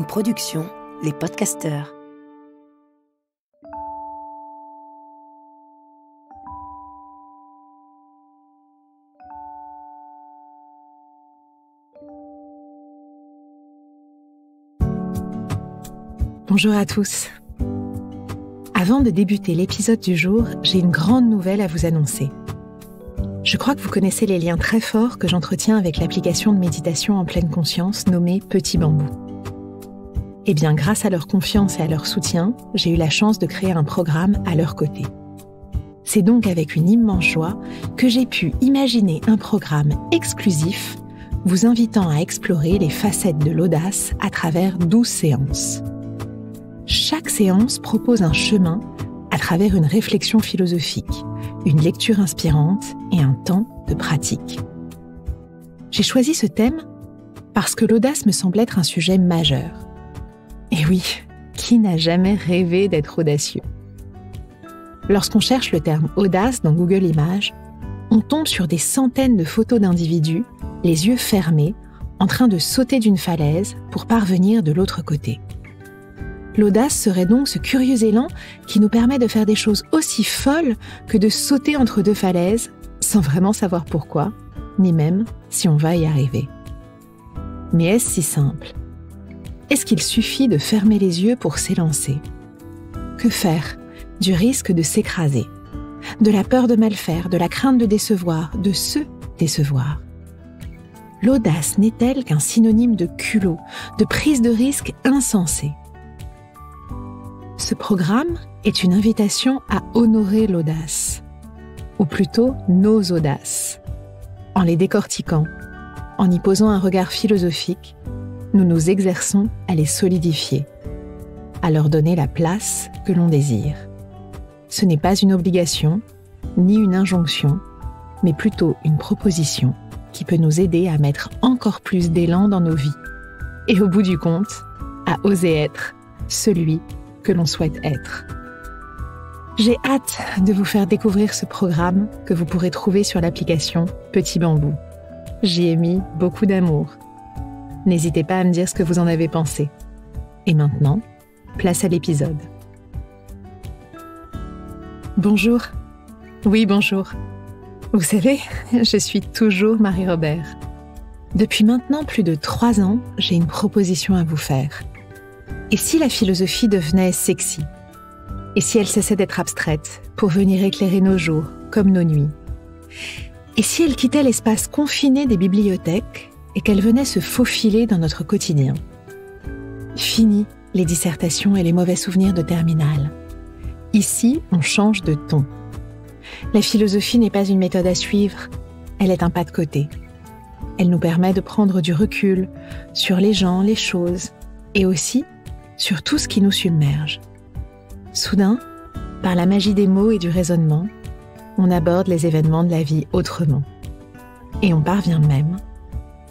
une production, Les Podcasteurs. Bonjour à tous. Avant de débuter l'épisode du jour, j'ai une grande nouvelle à vous annoncer. Je crois que vous connaissez les liens très forts que j'entretiens avec l'application de méditation en pleine conscience nommée Petit Bambou. Eh bien, grâce à leur confiance et à leur soutien, j'ai eu la chance de créer un programme à leur côté. C'est donc avec une immense joie que j'ai pu imaginer un programme exclusif vous invitant à explorer les facettes de l'audace à travers 12 séances. Chaque séance propose un chemin à travers une réflexion philosophique, une lecture inspirante et un temps de pratique. J'ai choisi ce thème parce que l'audace me semble être un sujet majeur. Et oui, qui n'a jamais rêvé d'être audacieux ? Lorsqu'on cherche le terme audace dans Google Images, on tombe sur des centaines de photos d'individus, les yeux fermés, en train de sauter d'une falaise pour parvenir de l'autre côté. L'audace serait donc ce curieux élan qui nous permet de faire des choses aussi folles que de sauter entre deux falaises sans vraiment savoir pourquoi, ni même si on va y arriver. Mais est-ce si simple ? Est-ce qu'il suffit de fermer les yeux pour s'élancer ? Que faire du risque de s'écraser, de la peur de mal faire, de la crainte de décevoir, de se décevoir ? L'audace n'est-elle qu'un synonyme de culot, de prise de risque insensée ? Ce programme est une invitation à honorer l'audace, ou plutôt nos audaces. En les décortiquant, en y posant un regard philosophique, nous nous exerçons à les solidifier, à leur donner la place que l'on désire. Ce n'est pas une obligation, ni une injonction, mais plutôt une proposition qui peut nous aider à mettre encore plus d'élan dans nos vies. Et au bout du compte, à oser être celui que l'on souhaite être. J'ai hâte de vous faire découvrir ce programme que vous pourrez trouver sur l'application Petit Bambou. J'y ai mis beaucoup d'amour. N'hésitez pas à me dire ce que vous en avez pensé. Et maintenant, place à l'épisode. Bonjour. Oui, bonjour. Vous savez, je suis toujours Marie-Robert. Depuis maintenant plus de 3 ans, j'ai une proposition à vous faire. Et si la philosophie devenait sexy ? Et si elle cessait d'être abstraite pour venir éclairer nos jours comme nos nuits ? Et si elle quittait l'espace confiné des bibliothèques et qu'elle venait se faufiler dans notre quotidien ? Fini les dissertations et les mauvais souvenirs de terminale. Ici, on change de ton. La philosophie n'est pas une méthode à suivre, elle est un pas de côté. Elle nous permet de prendre du recul sur les gens, les choses, et aussi sur tout ce qui nous submerge. Soudain, par la magie des mots et du raisonnement, on aborde les événements de la vie autrement. Et on parvient même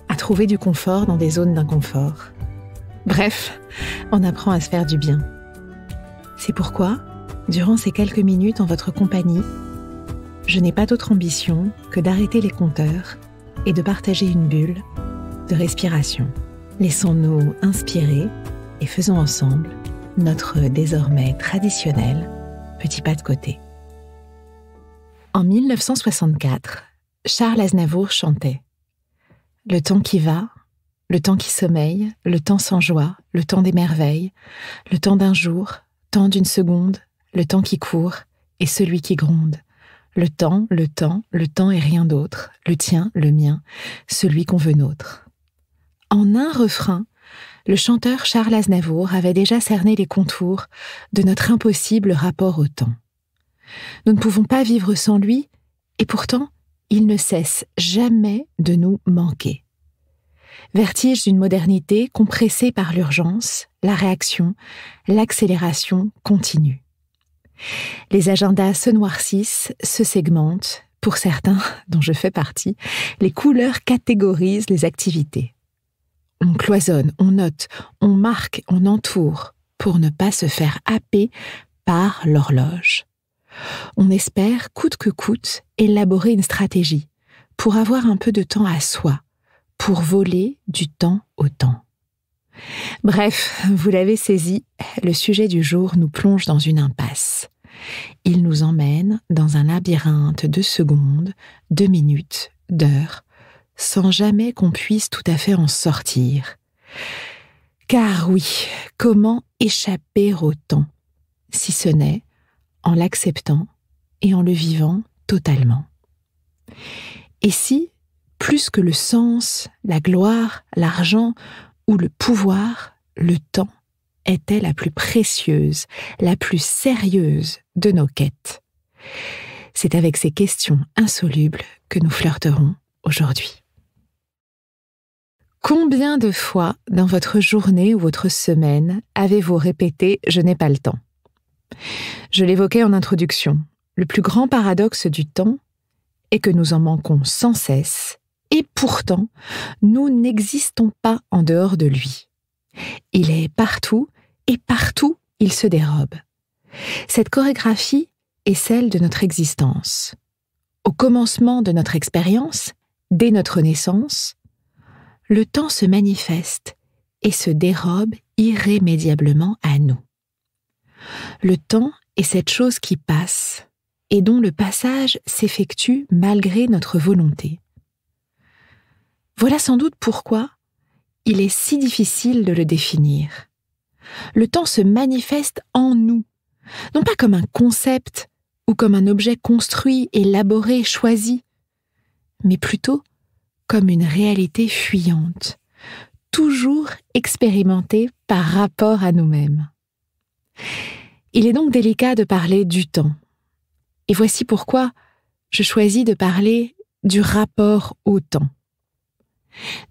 à trouver du confort dans des zones d'inconfort. Bref, on apprend à se faire du bien. C'est pourquoi, durant ces quelques minutes en votre compagnie, je n'ai pas d'autre ambition que d'arrêter les compteurs et de partager une bulle de respiration. Laissons-nous inspirer et faisons ensemble notre désormais traditionnel petit pas de côté. En 1964, Charles Aznavour chantait « Le temps qui va, le temps qui sommeille, le temps sans joie, le temps des merveilles, le temps d'un jour, temps d'une seconde, le temps qui court et celui qui gronde. Le temps et rien d'autre, le tien, le mien, celui qu'on veut nôtre. » En un refrain, le chanteur Charles Aznavour avait déjà cerné les contours de notre impossible rapport au temps. Nous ne pouvons pas vivre sans lui, et pourtant, il ne cesse jamais de nous manquer. Vertige d'une modernité compressée par l'urgence, la réaction, l'accélération continue. Les agendas se noircissent, se segmentent. Pour certains, dont je fais partie, les couleurs catégorisent les activités. On cloisonne, on note, on marque, on entoure pour ne pas se faire happer par l'horloge. On espère, coûte que coûte, élaborer une stratégie pour avoir un peu de temps à soi, pour voler du temps au temps. Bref, vous l'avez saisi, le sujet du jour nous plonge dans une impasse. Il nous emmène dans un labyrinthe de secondes, de minutes, d'heures, sans jamais qu'on puisse tout à fait en sortir. Car oui, comment échapper au temps, si ce n'est en l'acceptant et en le vivant totalement. Et si, plus que le sens, la gloire, l'argent ou le pouvoir, le temps était la plus précieuse, la plus sérieuse de nos quêtes? C'est avec ces questions insolubles que nous flirterons aujourd'hui. Combien de fois dans votre journée ou votre semaine avez-vous répété « je n'ai pas le temps » ? Je l'évoquais en introduction. Le plus grand paradoxe du temps est que nous en manquons sans cesse et pourtant, nous n'existons pas en dehors de lui. Il est partout et partout, il se dérobe. Cette chorégraphie est celle de notre existence. Au commencement de notre expérience, dès notre naissance, le temps se manifeste et se dérobe irrémédiablement à nous. Le temps est cette chose qui passe et dont le passage s'effectue malgré notre volonté. Voilà sans doute pourquoi il est si difficile de le définir. Le temps se manifeste en nous, non pas comme un concept ou comme un objet construit, élaboré, choisi, mais plutôt comme une réalité fuyante, toujours expérimentée par rapport à nous-mêmes. Il est donc délicat de parler du temps. Et voici pourquoi je choisis de parler du rapport au temps.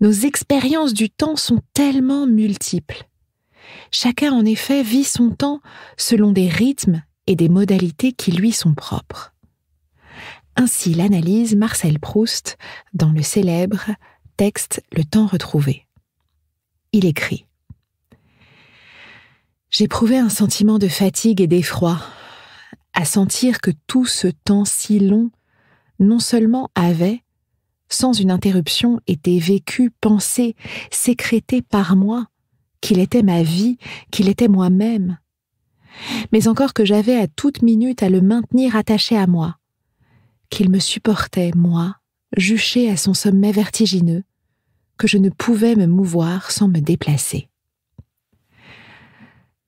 Nos expériences du temps sont tellement multiples. Chacun, en effet, vit son temps selon des rythmes et des modalités qui lui sont propres. Ainsi l'analyse Marcel Proust dans le célèbre texte « Le temps retrouvé ». Il écrit « J'éprouvais un sentiment de fatigue et d'effroi, à sentir que tout ce temps si long, non seulement avait, sans une interruption, été vécu, pensé, sécrété par moi, qu'il était ma vie, qu'il était moi-même, mais encore que j'avais à toute minute à le maintenir attaché à moi, qu'il me supportait, moi, juché à son sommet vertigineux, que je ne pouvais me mouvoir sans me déplacer. »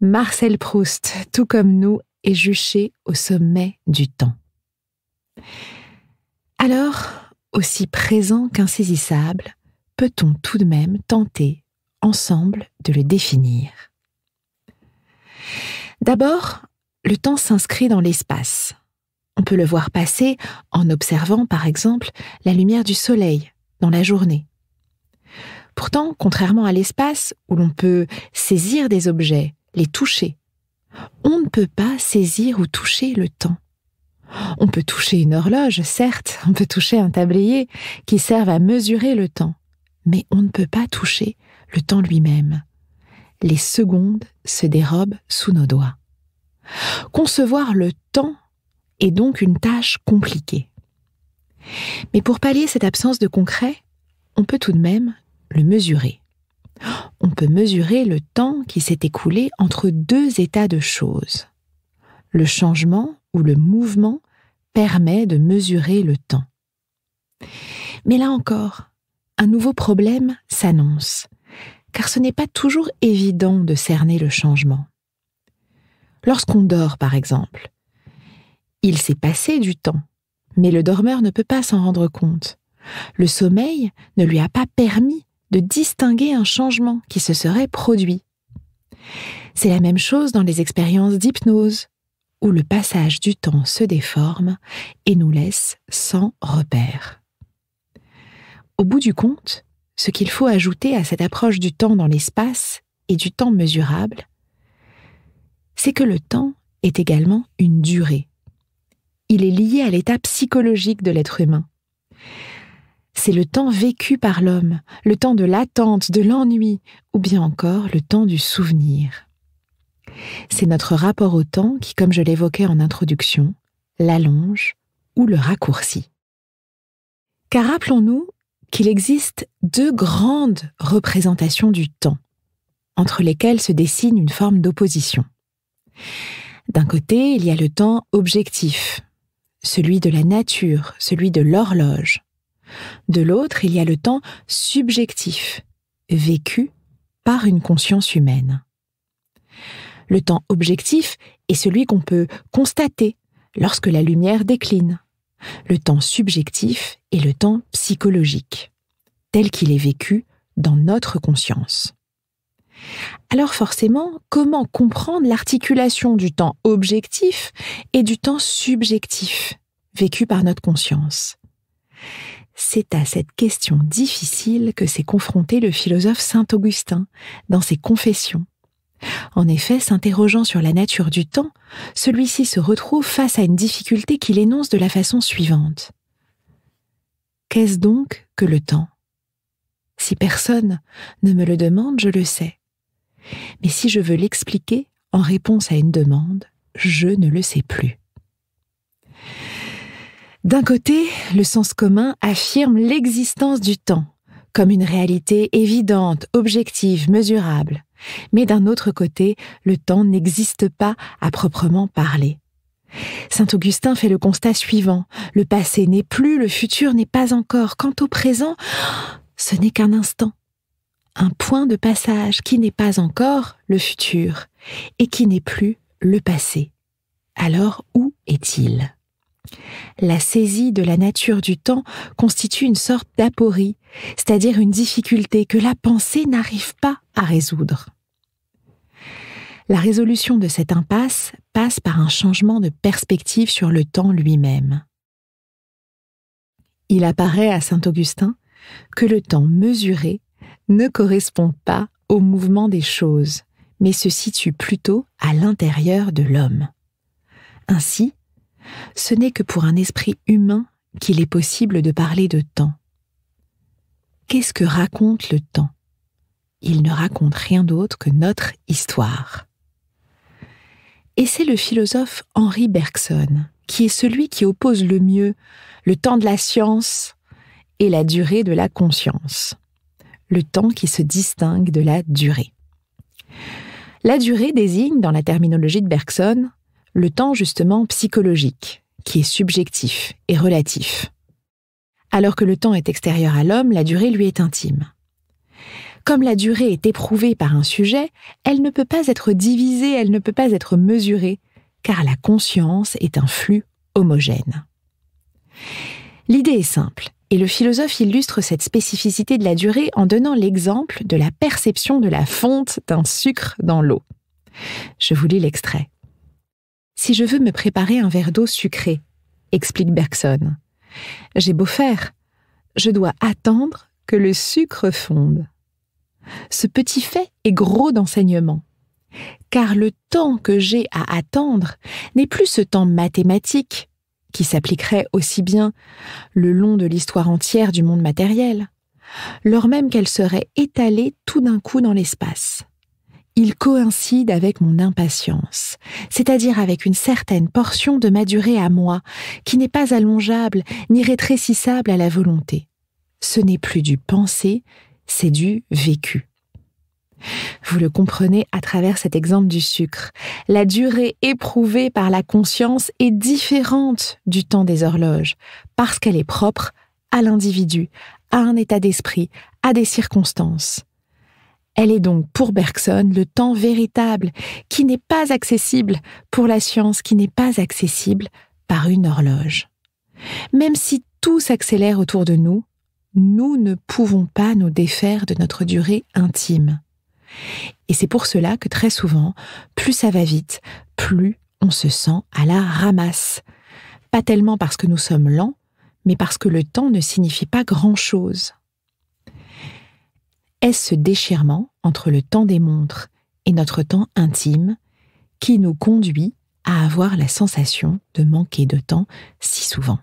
Marcel Proust, tout comme nous, est juché au sommet du temps. Alors, aussi présent qu'insaisissable, peut-on tout de même tenter, ensemble, de le définir. D'abord, le temps s'inscrit dans l'espace. On peut le voir passer en observant, par exemple, la lumière du soleil dans la journée. Pourtant, contrairement à l'espace où l'on peut saisir des objets, les toucher, on ne peut pas saisir ou toucher le temps. On peut toucher une horloge, certes, on peut toucher un tablier qui serve à mesurer le temps, mais on ne peut pas toucher le temps lui-même. Les secondes se dérobent sous nos doigts. Concevoir le temps est donc une tâche compliquée. Mais pour pallier cette absence de concret, on peut tout de même le mesurer. On peut mesurer le temps qui s'est écoulé entre deux états de choses. Le changement ou le mouvement permet de mesurer le temps. Mais là encore, un nouveau problème s'annonce, car ce n'est pas toujours évident de cerner le changement. Lorsqu'on dort, par exemple, il s'est passé du temps, mais le dormeur ne peut pas s'en rendre compte. Le sommeil ne lui a pas permis de distinguer un changement qui se serait produit. C'est la même chose dans les expériences d'hypnose, où le passage du temps se déforme et nous laisse sans repère. Au bout du compte, ce qu'il faut ajouter à cette approche du temps dans l'espace et du temps mesurable, c'est que le temps est également une durée. Il est lié à l'état psychologique de l'être humain. C'est le temps vécu par l'homme, le temps de l'attente, de l'ennui, ou bien encore le temps du souvenir. C'est notre rapport au temps qui, comme je l'évoquais en introduction, l'allonge ou le raccourcit. Car rappelons-nous qu'il existe deux grandes représentations du temps. entre lesquels se dessine une forme d'opposition. D'un côté, il y a le temps objectif, celui de la nature, celui de l'horloge. De l'autre, il y a le temps subjectif, vécu par une conscience humaine. Le temps objectif est celui qu'on peut constater lorsque la lumière décline. Le temps subjectif est le temps psychologique, tel qu'il est vécu dans notre conscience. Alors forcément, comment comprendre l'articulation du temps objectif et du temps subjectif, vécu par notre conscience ? C'est à cette question difficile que s'est confronté le philosophe saint Augustin dans ses Confessions. En effet, s'interrogeant sur la nature du temps, celui-ci se retrouve face à une difficulté qu'il énonce de la façon suivante. Qu'est-ce donc que le temps ? Si personne ne me le demande, je le sais. Mais si je veux l'expliquer en réponse à une demande, je ne le sais plus. D'un côté, le sens commun affirme l'existence du temps comme une réalité évidente, objective, mesurable. Mais d'un autre côté, le temps n'existe pas à proprement parler. Saint Augustin fait le constat suivant. Le passé n'est plus, le futur n'est pas encore. Quant au présent, ce n'est qu'un instant. Un point de passage qui n'est pas encore le futur et qui n'est plus le passé. Alors, où est-il ? La saisie de la nature du temps constitue une sorte d'aporie, c'est-à-dire une difficulté que la pensée n'arrive pas à résoudre. La résolution de cette impasse passe par un changement de perspective sur le temps lui-même. Il apparaît à saint Augustin que le temps mesuré ne correspond pas au mouvement des choses, mais se situe plutôt à l'intérieur de l'homme. Ainsi, ce n'est que pour un esprit humain qu'il est possible de parler de temps. Qu'est-ce que raconte le temps ? Il ne raconte rien d'autre que notre histoire. Et c'est le philosophe Henri Bergson qui est celui qui oppose le mieux le temps de la science et la durée de la conscience. Le temps qui se distingue de la durée. La durée désigne, dans la terminologie de Bergson, le temps justement psychologique, qui est subjectif et relatif. Alors que le temps est extérieur à l'homme, la durée lui est intime. Comme la durée est éprouvée par un sujet, elle ne peut pas être divisée, elle ne peut pas être mesurée, car la conscience est un flux homogène. L'idée est simple, et le philosophe illustre cette spécificité de la durée en donnant l'exemple de la perception de la fonte d'un sucre dans l'eau. Je vous lis l'extrait. Si je veux me préparer un verre d'eau sucrée, explique Bergson, j'ai beau faire, je dois attendre que le sucre fonde. Ce petit fait est gros d'enseignement, car le temps que j'ai à attendre n'est plus ce temps mathématique qui s'appliquerait aussi bien le long de l'histoire entière du monde matériel, lors même qu'elle serait étalée tout d'un coup dans l'espace. Il coïncide avec mon impatience, c'est-à-dire avec une certaine portion de ma durée à moi, qui n'est pas allongeable ni rétrécissable à la volonté. Ce n'est plus du pensé, c'est du vécu. Vous le comprenez à travers cet exemple du sucre. La durée éprouvée par la conscience est différente du temps des horloges, parce qu'elle est propre à l'individu, à un état d'esprit, à des circonstances. Elle est donc pour Bergson le temps véritable, qui n'est pas accessible pour la science, qui n'est pas accessible par une horloge. Même si tout s'accélère autour de nous, nous ne pouvons pas nous défaire de notre durée intime. Et c'est pour cela que très souvent, plus ça va vite, plus on se sent à la ramasse. Pas tellement parce que nous sommes lents, mais parce que le temps ne signifie pas grand-chose. Est-ce ce déchirement entre le temps des montres et notre temps intime qui nous conduit à avoir la sensation de manquer de temps si souvent?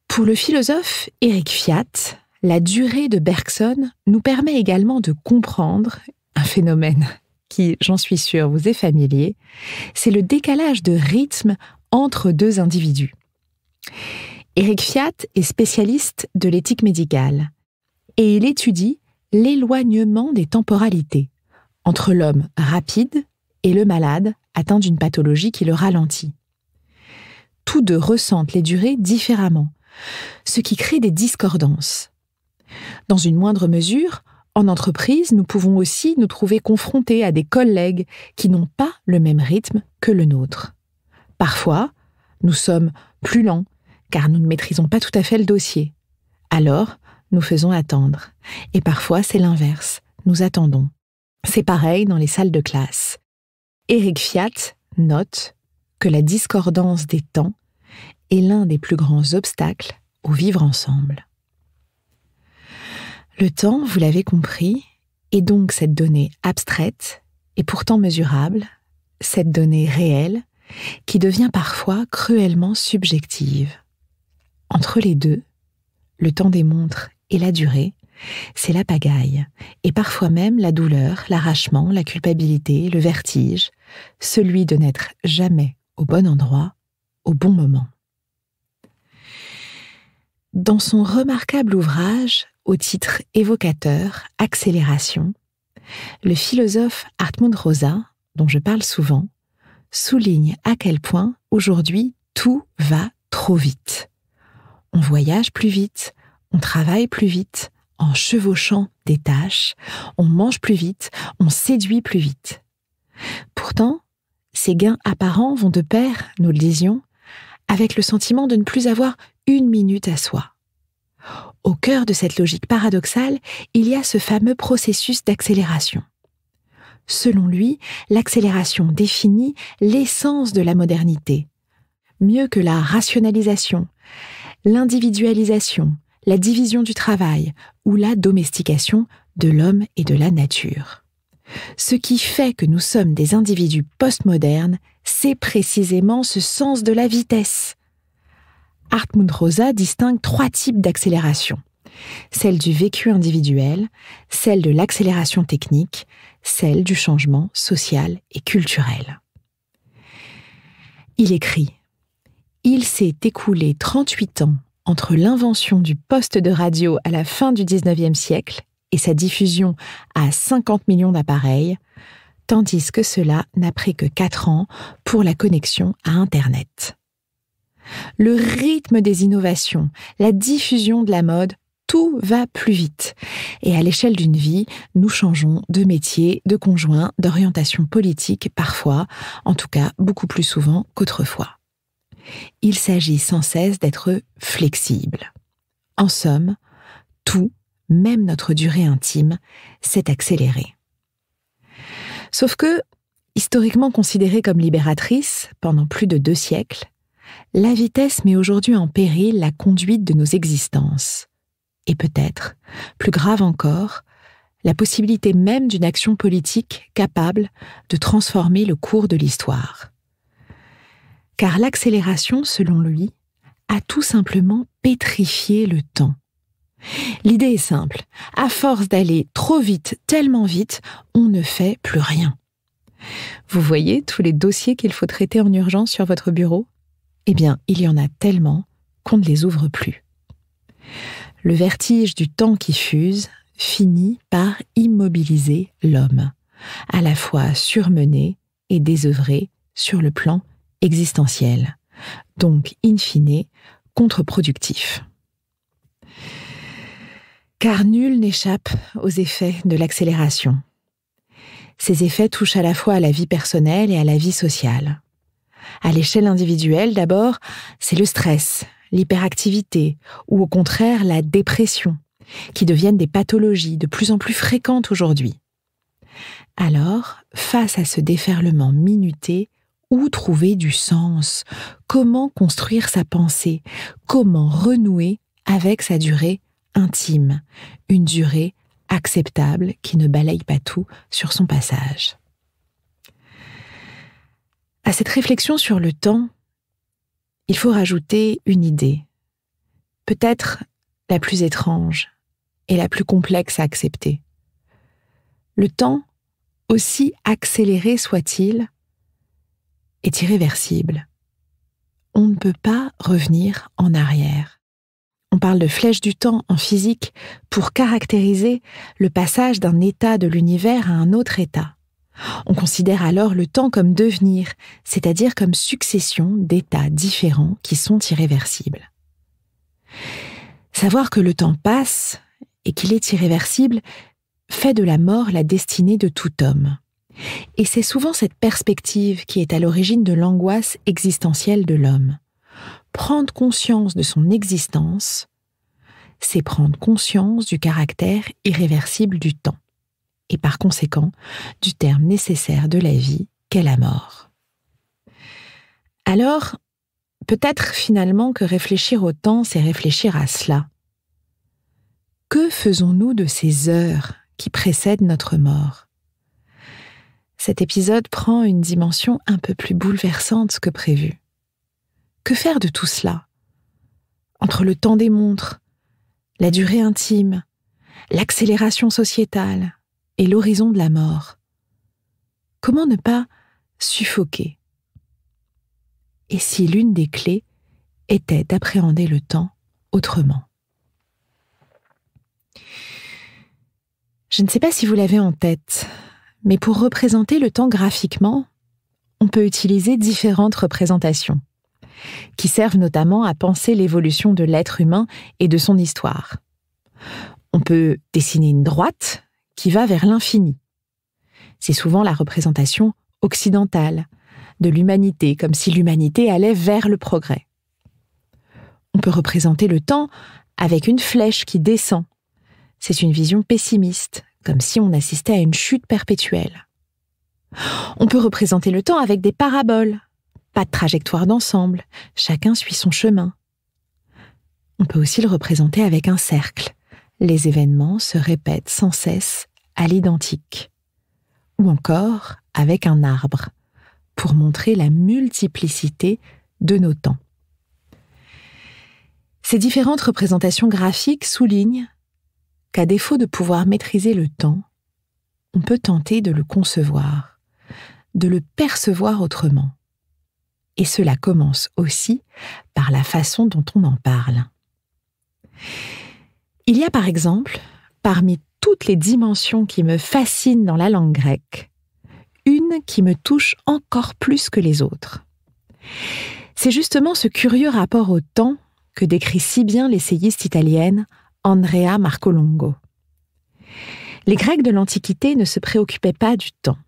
Pour le philosophe Éric Fiat, la durée de Bergson nous permet également de comprendre un phénomène qui, j'en suis sûre, vous est familier, c'est le décalage de rythme entre deux individus. Éric Fiat est spécialiste de l'éthique médicale et il étudie l'éloignement des temporalités entre l'homme rapide et le malade atteint d'une pathologie qui le ralentit. Tous deux ressentent les durées différemment, ce qui crée des discordances. Dans une moindre mesure, en entreprise, nous pouvons aussi nous trouver confrontés à des collègues qui n'ont pas le même rythme que le nôtre. Parfois, nous sommes plus lents, car nous ne maîtrisons pas tout à fait le dossier. Alors, nous faisons attendre. Et parfois, c'est l'inverse. Nous attendons. C'est pareil dans les salles de classe. Éric Fiat note que la discordance des temps est l'un des plus grands obstacles au vivre ensemble. Le temps, vous l'avez compris, est donc cette donnée abstraite et pourtant mesurable, cette donnée réelle qui devient parfois cruellement subjective. Entre les deux, le temps des montres et la durée, c'est la pagaille, et parfois même la douleur, l'arrachement, la culpabilité, le vertige, celui de n'être jamais au bon endroit, au bon moment. Dans son remarquable ouvrage, au titre évocateur « Accélération », le philosophe Hartmut Rosa, dont je parle souvent, souligne à quel point, aujourd'hui, tout va trop vite. On voyage plus vite, on travaille plus vite, en chevauchant des tâches, on mange plus vite, on séduit plus vite. Pourtant, ces gains apparents vont de pair, nous le disions, avec le sentiment de ne plus avoir une minute à soi. Au cœur de cette logique paradoxale, il y a ce fameux processus d'accélération. Selon lui, l'accélération définit l'essence de la modernité. Mieux que la rationalisation, l'individualisation, la division du travail ou la domestication de l'homme et de la nature. Ce qui fait que nous sommes des individus postmodernes, c'est précisément ce sens de la vitesse. Hartmut Rosa distingue 3 types d'accélération. Celle du vécu individuel, celle de l'accélération technique, celle du changement social et culturel. Il écrit « Il s'est écoulé 38 ans entre l'invention du poste de radio à la fin du XIXe siècle et sa diffusion à 50 millions d'appareils, tandis que cela n'a pris que 4 ans pour la connexion à Internet. Le rythme des innovations, la diffusion de la mode, tout va plus vite. Et à l'échelle d'une vie, nous changeons de métier, de conjoint, d'orientation politique, parfois, en tout cas beaucoup plus souvent qu'autrefois. Il s'agit sans cesse d'être flexible. En somme, tout, même notre durée intime, s'est accéléré. Sauf que, historiquement considérée comme libératrice pendant plus de 2 siècles, la vitesse met aujourd'hui en péril la conduite de nos existences. Et peut-être, plus grave encore, la possibilité même d'une action politique capable de transformer le cours de l'histoire. Car l'accélération, selon lui, a tout simplement pétrifié le temps. L'idée est simple, à force d'aller trop vite, tellement vite, on ne fait plus rien. Vous voyez tous les dossiers qu'il faut traiter en urgence sur votre bureau ? Eh bien, il y en a tellement qu'on ne les ouvre plus. Le vertige du temps qui fuse finit par immobiliser l'homme, à la fois surmené et désœuvré sur le plan existentiel, donc in fine contre-productif. Car nul n'échappe aux effets de l'accélération. Ces effets touchent à la fois à la vie personnelle et à la vie sociale. À l'échelle individuelle, d'abord, c'est le stress, l'hyperactivité ou au contraire la dépression, qui deviennent des pathologies de plus en plus fréquentes aujourd'hui. Alors, face à ce déferlement minuté, où trouver du sens? Comment construire sa pensée? Comment renouer avec sa durée intime? Une durée acceptable qui ne balaye pas tout sur son passage. À cette réflexion sur le temps, il faut rajouter une idée, peut-être la plus étrange et la plus complexe à accepter. Le temps, aussi accéléré soit-il, est irréversible. On ne peut pas revenir en arrière. On parle de flèche du temps en physique pour caractériser le passage d'un état de l'univers à un autre état. On considère alors le temps comme devenir, c'est-à-dire comme succession d'états différents qui sont irréversibles. Savoir que le temps passe et qu'il est irréversible fait de la mort la destinée de tout homme. Et c'est souvent cette perspective qui est à l'origine de l'angoisse existentielle de l'homme. Prendre conscience de son existence, c'est prendre conscience du caractère irréversible du temps, et par conséquent du terme nécessaire de la vie qu'est la mort. Alors, peut-être finalement que réfléchir au temps, c'est réfléchir à cela. Que faisons-nous de ces heures qui précèdent notre mort ? Cet épisode prend une dimension un peu plus bouleversante que prévu. Que faire de tout cela ? Entre le temps des montres, la durée intime, l'accélération sociétale et l'horizon de la mort. Comment ne pas suffoquer ? Et si l'une des clés était d'appréhender le temps autrement ? Je ne sais pas si vous l'avez en tête, mais pour représenter le temps graphiquement, on peut utiliser différentes représentations, qui servent notamment à penser l'évolution de l'être humain et de son histoire. On peut dessiner une droite qui va vers l'infini. C'est souvent la représentation occidentale de l'humanité, comme si l'humanité allait vers le progrès. On peut représenter le temps avec une flèche qui descend. C'est une vision pessimiste, comme si on assistait à une chute perpétuelle. On peut représenter le temps avec des paraboles. Pas de trajectoire d'ensemble, chacun suit son chemin. On peut aussi le représenter avec un cercle. Les événements se répètent sans cesse à l'identique. Ou encore avec un arbre, pour montrer la multiplicité de nos temps. Ces différentes représentations graphiques soulignent qu'à défaut de pouvoir maîtriser le temps, on peut tenter de le concevoir, de le percevoir autrement. Et cela commence aussi par la façon dont on en parle. Il y a par exemple, parmi toutes les dimensions qui me fascinent dans la langue grecque, une qui me touche encore plus que les autres. C'est justement ce curieux rapport au temps que décrit si bien l'essayiste italienne Andrea Marcolongo. Les Grecs de l'Antiquité ne se préoccupaient pas du temps.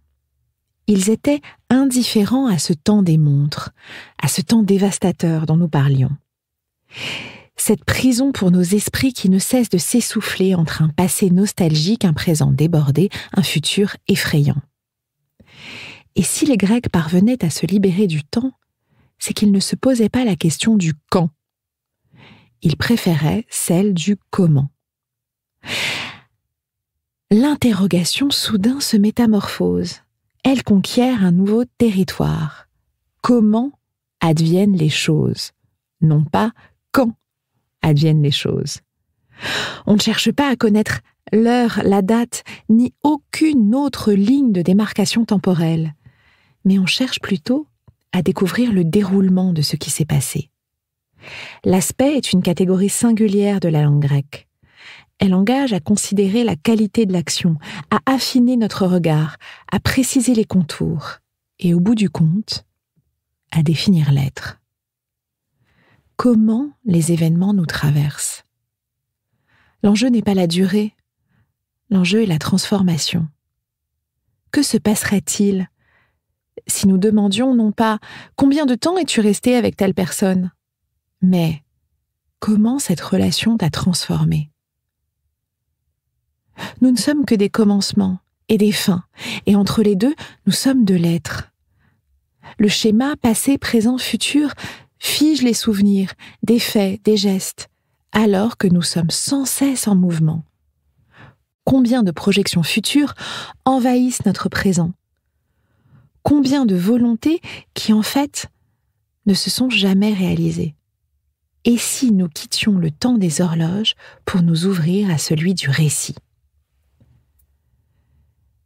Ils étaient indifférents à ce temps des montres, à ce temps dévastateur dont nous parlions. Cette prison pour nos esprits qui ne cesse de s'essouffler entre un passé nostalgique, un présent débordé, un futur effrayant. Et si les Grecs parvenaient à se libérer du temps, c'est qu'ils ne se posaient pas la question du quand. Ils préféraient celle du comment. L'interrogation soudain se métamorphose. Elle conquiert un nouveau territoire. Comment adviennent les choses ? Non pas quand adviennent les choses. On ne cherche pas à connaître l'heure, la date, ni aucune autre ligne de démarcation temporelle, mais on cherche plutôt à découvrir le déroulement de ce qui s'est passé. L'aspect est une catégorie singulière de la langue grecque. Elle engage à considérer la qualité de l'action, à affiner notre regard, à préciser les contours, et au bout du compte, à définir l'être. Comment les événements nous traversent ? L'enjeu n'est pas la durée, l'enjeu est la transformation. Que se passerait-il si nous demandions non pas « Combien de temps es-tu resté avec telle personne ?» mais « Comment cette relation t'a transformé ?» Nous ne sommes que des commencements et des fins, et entre les deux, nous sommes de l'être. Le schéma passé, présent, futur fige les souvenirs, des faits, des gestes, alors que nous sommes sans cesse en mouvement. Combien de projections futures envahissent notre présent ? Combien de volontés qui, en fait, ne se sont jamais réalisées ? Et si nous quittions le temps des horloges pour nous ouvrir à celui du récit ?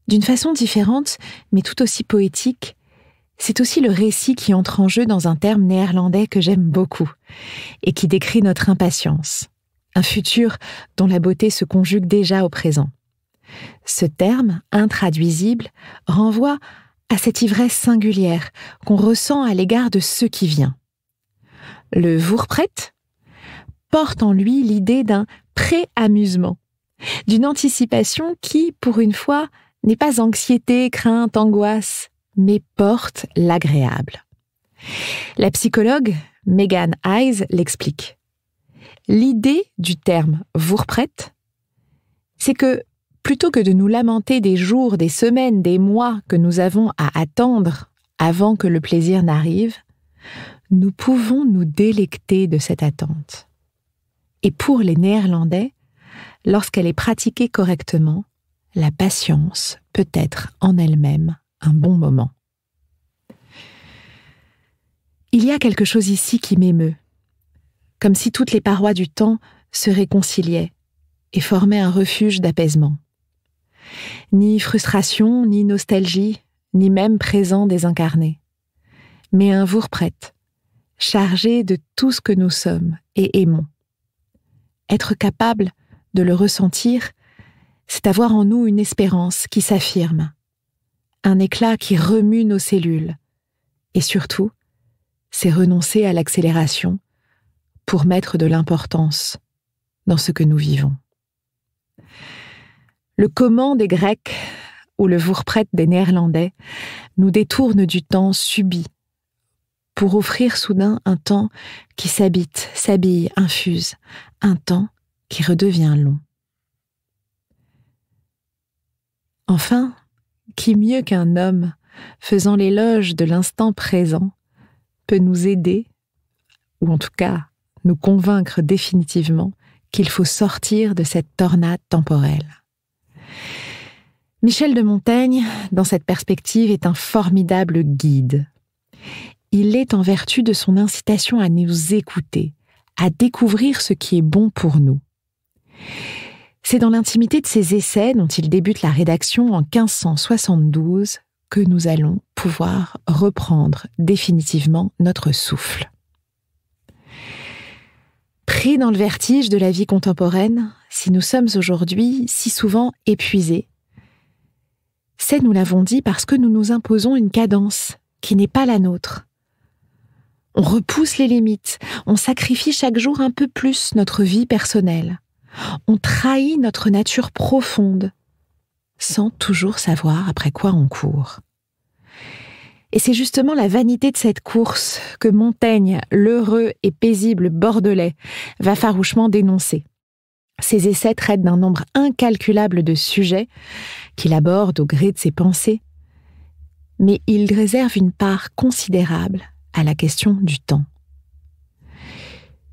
D'une façon différente, mais tout aussi poétique, c'est aussi le récit qui entre en jeu dans un terme néerlandais que j'aime beaucoup et qui décrit notre impatience, un futur dont la beauté se conjugue déjà au présent. Ce terme, intraduisible, renvoie à cette ivresse singulière qu'on ressent à l'égard de ce qui vient. Le Voorpret porte en lui l'idée d'un pré-amusement, d'une anticipation qui, pour une fois, n'est pas anxiété, crainte, angoisse, mais porte l'agréable. La psychologue Megan Hayes l'explique. L'idée du terme Voorpret, c'est que plutôt que de nous lamenter des jours, des semaines, des mois que nous avons à attendre avant que le plaisir n'arrive, nous pouvons nous délecter de cette attente. Et pour les Néerlandais, lorsqu'elle est pratiquée correctement, la patience peut être en elle-même un bon moment. Il y a quelque chose ici qui m'émeut, comme si toutes les parois du temps se réconciliaient et formaient un refuge d'apaisement. Ni frustration, ni nostalgie, ni même présent désincarné, mais un Voorpret, chargé de tout ce que nous sommes et aimons. Être capable de le ressentir, c'est avoir en nous une espérance qui s'affirme, un éclat qui remue nos cellules, et surtout, c'est renoncer à l'accélération pour mettre de l'importance dans ce que nous vivons. Le comment des Grecs ou le Voorpret des Néerlandais nous détourne du temps subi pour offrir soudain un temps qui s'habite, s'habille, infuse, un temps qui redevient long. Enfin, qui mieux qu'un homme faisant l'éloge de l'instant présent peut nous aider, ou en tout cas nous convaincre définitivement qu'il faut sortir de cette tornade temporelle. Michel de Montaigne, dans cette perspective, est un formidable guide. Il l'est en vertu de son incitation à nous écouter, à découvrir ce qui est bon pour nous. C'est dans l'intimité de ses essais, dont il débute la rédaction en 1572, que nous allons pouvoir reprendre définitivement notre souffle. Pris dans le vertige de la vie contemporaine, si nous sommes aujourd'hui si souvent épuisés, c'est, nous l'avons dit, parce que nous nous imposons une cadence qui n'est pas la nôtre. On repousse les limites, on sacrifie chaque jour un peu plus notre vie personnelle. On trahit notre nature profonde, sans toujours savoir après quoi on court. Et c'est justement la vanité de cette course que Montaigne, l'heureux et paisible Bordelais, va farouchement dénoncer. Ses essais traitent d'un nombre incalculable de sujets qu'il aborde au gré de ses pensées, mais il réserve une part considérable à la question du temps.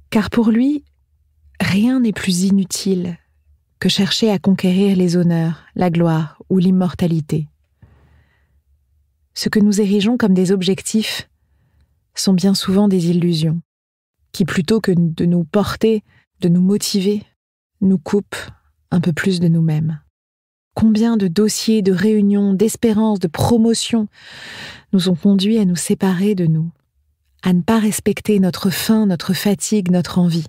Car pour lui, rien n'est plus inutile que chercher à conquérir les honneurs, la gloire ou l'immortalité. Ce que nous érigeons comme des objectifs sont bien souvent des illusions, qui plutôt que de nous porter, de nous motiver, nous coupent un peu plus de nous-mêmes. Combien de dossiers, de réunions, d'espérances, de promotions nous ont conduits à nous séparer de nous, à ne pas respecter notre faim, notre fatigue, notre envie.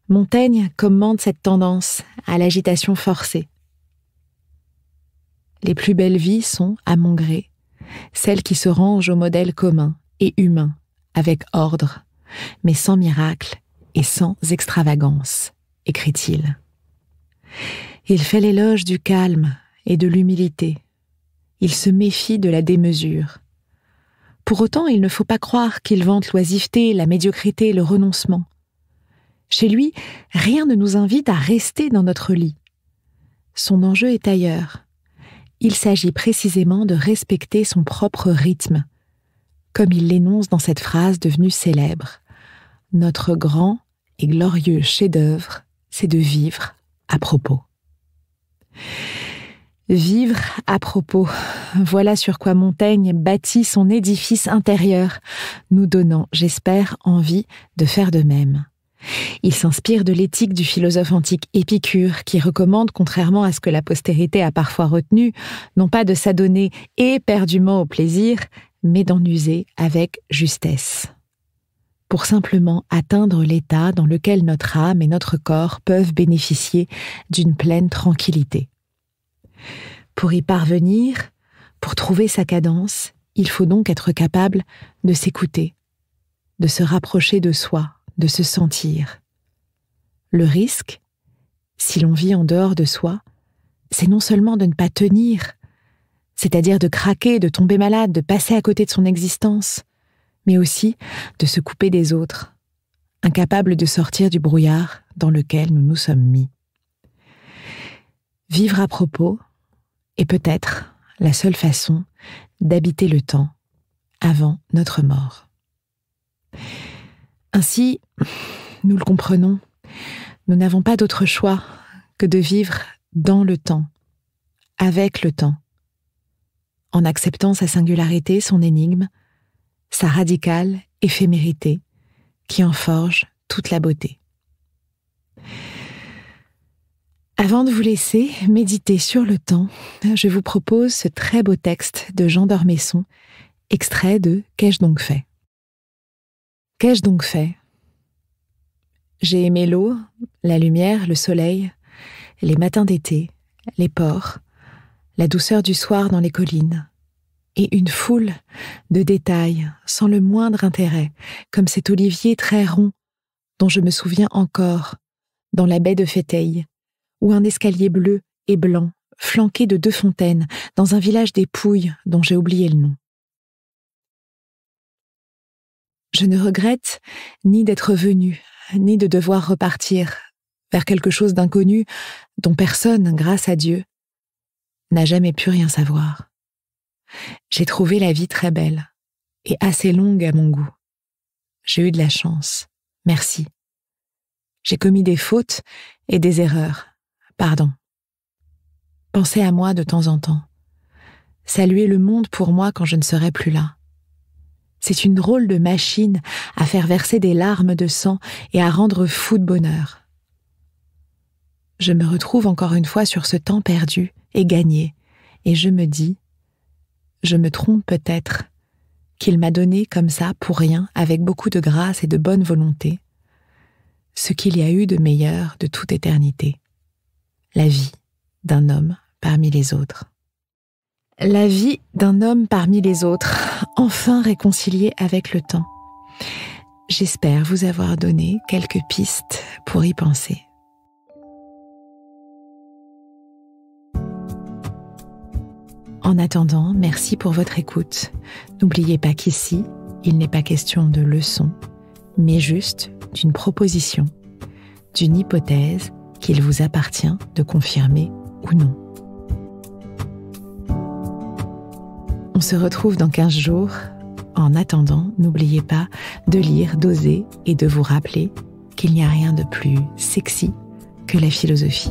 Montaigne commande cette tendance à l'agitation forcée. Les plus belles vies sont, à mon gré, celles qui se rangent au modèle commun et humain, avec ordre, mais sans miracle et sans extravagance, écrit-il. Il fait l'éloge du calme et de l'humilité. Il se méfie de la démesure. Pour autant, il ne faut pas croire qu'il vante l'oisiveté, la médiocrité, le renoncement. Chez lui, rien ne nous invite à rester dans notre lit. Son enjeu est ailleurs. Il s'agit précisément de respecter son propre rythme, comme il l'énonce dans cette phrase devenue célèbre. Notre grand et glorieux chef-d'œuvre, c'est de vivre à propos. Vivre à propos, voilà sur quoi Montaigne bâtit son édifice intérieur, nous donnant, j'espère, envie de faire de même. Il s'inspire de l'éthique du philosophe antique Épicure, qui recommande, contrairement à ce que la postérité a parfois retenu, non pas de s'adonner éperdument au plaisir, mais d'en user avec justesse. pour simplement atteindre l'état dans lequel notre âme et notre corps peuvent bénéficier d'une pleine tranquillité. Pour y parvenir, pour trouver sa cadence, il faut donc être capable de s'écouter, de se rapprocher de soi, de se sentir. Le risque, si l'on vit en dehors de soi, c'est non seulement de ne pas tenir, c'est-à-dire de craquer, de tomber malade, de passer à côté de son existence, mais aussi de se couper des autres, incapables de sortir du brouillard dans lequel nous nous sommes mis. Vivre à propos est peut-être la seule façon d'habiter le temps avant notre mort. Ainsi, nous le comprenons, nous n'avons pas d'autre choix que de vivre dans le temps, avec le temps, en acceptant sa singularité, son énigme, sa radicale éphémérité qui en forge toute la beauté. Avant de vous laisser méditer sur le temps, je vous propose ce très beau texte de Jean d'Ormesson, extrait de « Qu'ai-je donc fait ?» Qu'ai-je donc fait ? J'ai aimé l'eau, la lumière, le soleil, les matins d'été, les ports, la douceur du soir dans les collines, et une foule de détails sans le moindre intérêt, comme cet olivier très rond dont je me souviens encore dans la baie de Féteille, ou un escalier bleu et blanc flanqué de 2 fontaines dans un village des Pouilles dont j'ai oublié le nom. Je ne regrette ni d'être venue, ni de devoir repartir vers quelque chose d'inconnu dont personne, grâce à Dieu, n'a jamais pu rien savoir. J'ai trouvé la vie très belle et assez longue à mon goût. J'ai eu de la chance. Merci. J'ai commis des fautes et des erreurs. Pardon. Pensez à moi de temps en temps. Saluez le monde pour moi quand je ne serai plus là. C'est une drôle de machine à faire verser des larmes de sang et à rendre fou de bonheur. Je me retrouve encore une fois sur ce temps perdu et gagné, et je me dis, je me trompe peut-être, qu'il m'a donné comme ça pour rien, avec beaucoup de grâce et de bonne volonté, ce qu'il y a eu de meilleur de toute éternité, la vie d'un homme parmi les autres. La vie d'un homme parmi les autres, enfin réconciliée avec le temps. J'espère vous avoir donné quelques pistes pour y penser. En attendant, merci pour votre écoute. N'oubliez pas qu'ici, il n'est pas question de leçons, mais juste d'une proposition, d'une hypothèse qu'il vous appartient de confirmer ou non. On se retrouve dans 15 jours. En attendant, n'oubliez pas de lire, d'oser et de vous rappeler qu'il n'y a rien de plus sexy que la philosophie.